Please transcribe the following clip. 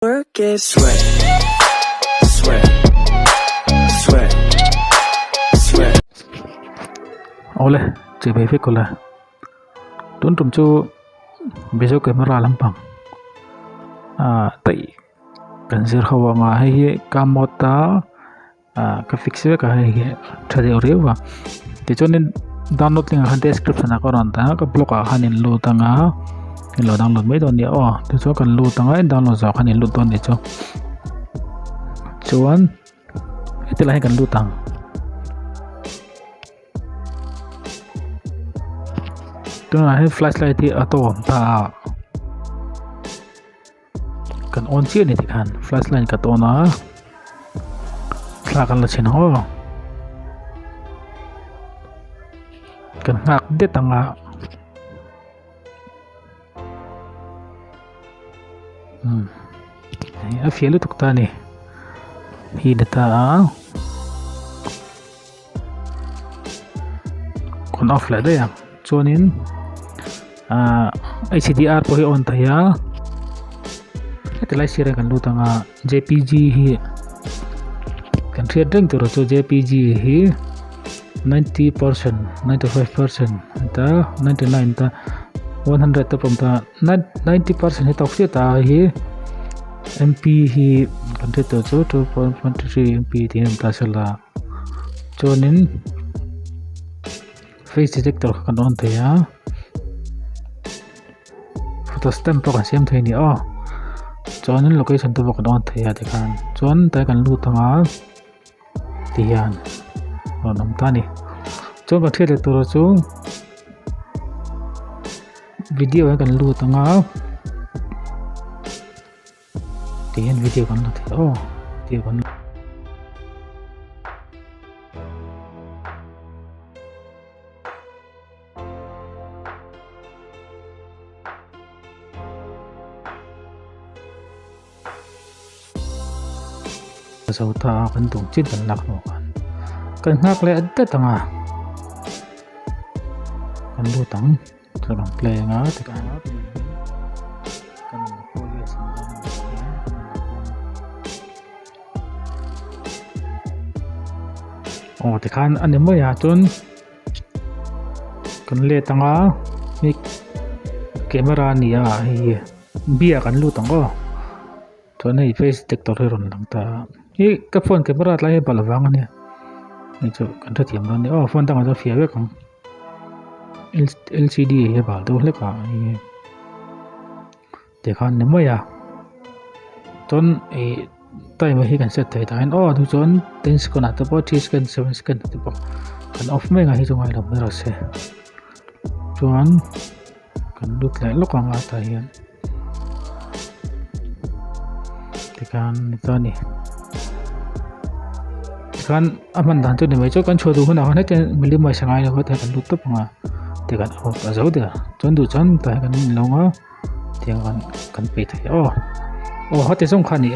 Work is sweat, sweat, sweat, sweat. Ole, chỉ về việc là tuấn trùng chu bây giờ camera lampang tại kan zir hawa nga hay kamota ka fix ka hay thade orewa te chonin download link han description ko ron ta ka blog hanin lo tanga lo download mai don ni te cho kan lo tanga download za hanin lo don ni cho chuan itilahi kan lo tang tuna hay flashlight hi atom ta kan on chi ni tikhan flashlight ka to na thla kan la chen ho kan ngak de tanga a fielu tukta ni hi data kon off la de ya chonin HDR po hi on ta ya lai sira kan lu tanga JPG hi kan thriat ring tur chu JPG hi 90% 95% ta 99 ta 100 ta pom ta 90% hi tok ta hi MP hi kan thriat chu 2.23 MP tin ta sala chonin face detector kan on ta ya photo stamp kan siam thei ni chonin location tu kan on thei ati khan chon ta kan lu tanga tian nam ta ni chon ka thele tur chu video kan lu tanga tian video kan lu thei video kan sau ta kan tung chin kan lak no kan ngak le adda tanga kan lu tang kan play nga te kan police te kan ane mo ya chun kan le tanga mi camera ni ya hi bia kan lu tang chon nei face detector ron lang ta cái phone camera lại bảo là vang này này chỗ cần thật hiểm luôn đấy phone đang ở phía bên không LCD hay bảo đâu hết cả để con nếu mà chọn tay mà khi cần set thấy tại thu chọn 10 second atau 30 second 7 second tu kan off mấy ngày trong ngày làm rồi sẽ chọn cần đút lại lúc còn lại tại hiện thì kan itu nih kan aman dan tu ni mai cho kan chodu huna hane te mili mai sangai na ta kan lutup nga te kan azau de chon du chan ta kan longa te kan pe thai hote song khani